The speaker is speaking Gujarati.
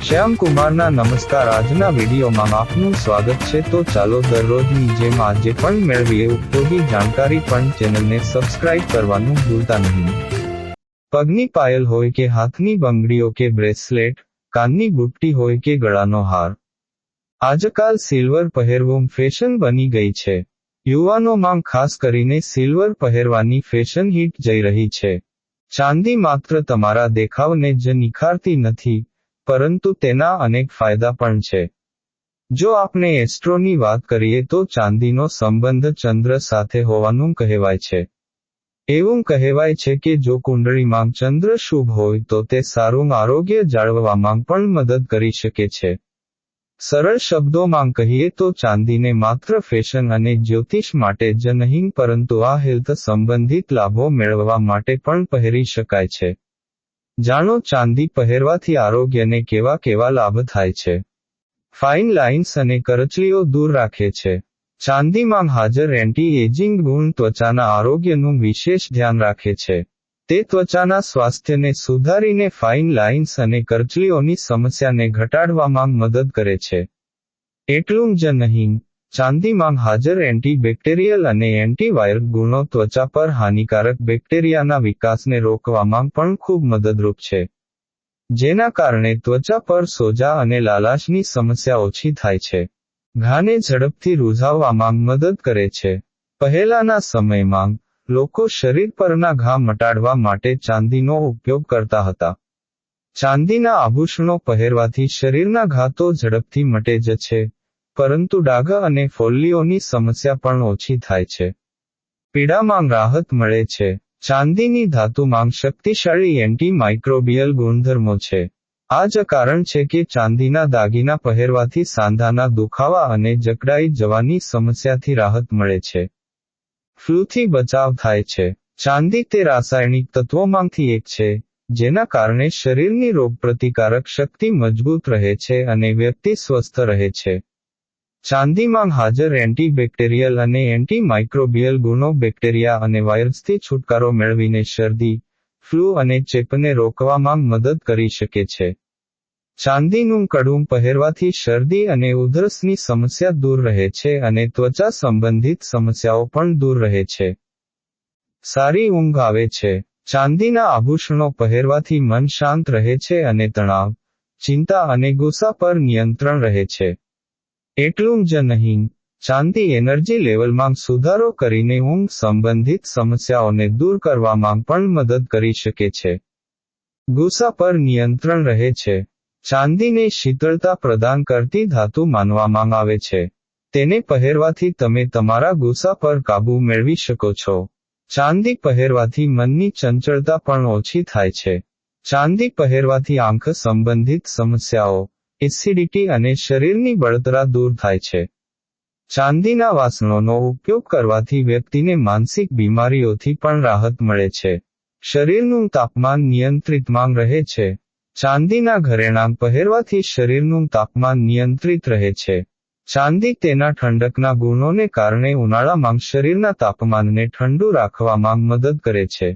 શ્યામ કુમારના નમસ્કાર. આજના વિડીયોમાં આપનું સ્વાગત છે. તો ચાલો દરરોજની જેમ આજે પણ મેળવીએ ઉપયોગી જાણકારી, પણ ચેનલને સબસ્ક્રાઇબ કરવાનું ભૂલતા નહીં. પગની પાયલ હોય કે હાથની બંગડીઓ કે બ્રેસલેટ, કાનની બુટ્ટી હોય કે ગળાનો હાર, આજકાલ સિલ્વર પહેરવું ફેશન બની ગઈ છે. યુવાનોમાં ખાસ કરીને સિલ્વર પહેરવાની ફેશન હિટ જઈ રહી છે. ચાંદી માત્ર તમારા દેખાવને જ નિખારતી નથી, પરંતુ તેના અનેક ફાયદા પણ છે. જો આપણે એસ્ટ્રોની વાત કરીએ તો ચાંદીનો સંબંધ ચંદ્ર સાથે હોવાનું કહેવાય છે. એવું કહેવાય છે કે જો કુંડળીમાં ચંદ્ર શુભ હોય તો તે સારું આરોગ્ય જાળવવામાં પણ મદદ કરી શકે છે. સરળ શબ્દોમાં કહીએ તો ચાંદીને માત્ર ફેશન અને જ્યોતિષ માટે જ નહીં, પરંતુ આ હેલ્થ સંબંધિત લાભો મેળવવા માટે પણ પહેરી શકાય છે. જાણો ચાંદી પહેરવાથી આરોગ્યને કેવા કેવા લાભ થાય છે. ફાઇન લાઇન્સ અને કરચલીઓ દૂર રાખે છે. ચાંદીમાં હાજર એન્ટી એજિંગ ગુણ ત્વચાના આરોગ્યનું વિશેષ ધ્યાન રાખે છે. તે ત્વચાના સ્વાસ્થ્યને સુધારીને ફાઇન લાઇન્સ અને કરચલીઓની સમસ્યાને ઘટાડવામાં મદદ કરે છે. એટલું જ નહીં, ચાંદીમાં હાજર એન્ટીબેક્ટેરિયલ અને એન્ટીવાયરલ ગુણો ત્વચા પર હાનિકારક બેક્ટેરિયાના વિકાસને રોકવામાં પણ ખૂબ મદદરૂપ છે, જેના કારણે ત્વચા પર સોજા અને લાલાશની સમસ્યા ઓછી થાય છે. ઘાને ઝડપથી રૂઝાવવામાં મદદ કરે છે. પહેલાના સમયમાં લોકો શરીર પરના ઘા મટાડવા માટે ચાંદીનો ઉપયોગ કરતા હતા. ચાંદીના આભૂષણો પહેરવાથી શરીરના ઘા તો ઝડપથી મટે જ છે, પરંતુ ડાઘ અને ફોલ્લીઓની સમસ્યા પણ ઓછી થાય છે. પીડામાં રાહત મળે છે. ચાંદીની ધાતુમાં શક્તિશાળી એન્ટી માઇક્રોબિયલ ગુણધર્મો છે. આ જ કારણ છે કે ચાંદીના દાગીના પહેરવાથી સાંધાના દુખાવા અને જકડાઈ જવાની સમસ્યાથી રાહત મળે છે. ફ્લૂથી બચાવ થાય છે. ચાંદી તે રાસાયણિક તત્વોમાંથી એક છે, જેના કારણે શરીરની રોગપ્રતિકારક શક્તિ મજબૂત રહે છે અને વ્યક્તિ સ્વસ્થ રહે છે. ચાંદીમાં હાજર એન્ટીબેક્ટેરિયલ અને એન્ટી માઇક્રોબિયલ ગુણો બેક્ટેરિયા અને વાયરસથી છુટકારો મેળવીને શરદી, ફ્લૂ અને ચેપને રોકવામાં મદદ કરી શકે છે. ચાંદીનું કડું પહેરવાથી શરદી અને ઉધરસની સમસ્યા દૂર રહે છે અને ત્વચા સંબંધિત સમસ્યાઓ પણ દૂર રહે છે. સારી ઊંઘ આવે છે. ચાંદીના આભૂષણો પહેરવાથી મન શાંત રહે છે અને તણાવ, ચિંતા અને ગુસ્સા પર નિયંત્રણ રહે છે. એટલું જ નહીં, ચાંદી એનર્જી લેવલમાં સુધારો કરીને ઊંઘ સંબંધિત સમસ્યાઓને દૂર કરવામાં પણ મદદ કરી શકે છે. ગુસ્સા પર નિયંત્રણ રહે છે. ચાંદીને શીતળતા પ્રદાન કરતી ધાતુ માનવામાં આવે છે. તેને પહેરવાથી તમે તમારા ગુસ્સા પર કાબૂ મેળવી શકો છો. ચાંદી પહેરવાથી મનની ચંચળતા પણ ઓછી થાય છે. ચાંદી પહેરવાથી આંખ સંબંધિત સમસ્યાઓ, એસિડિટી અને શરીરની બળતરા દૂર થાય છે. ચાંદીના વાસણોનો ઉપયોગ કરવાથી વ્યક્તિને માનસિક બીમારીઓથી પણ રાહત મળે છે. શરીરનું તાપમાન નિયંત્રિતમાં રહે છે. ચાંદીના ઘરેણાં પહેરવાથી શરીરનું તાપમાન નિયંત્રિત રહે છે. ચાંદી તેના ઠંડકના ગુણોને કારણે ઉનાળામાં શરીરના તાપમાનને ઠંડુ રાખવામાં મદદ કરે છે.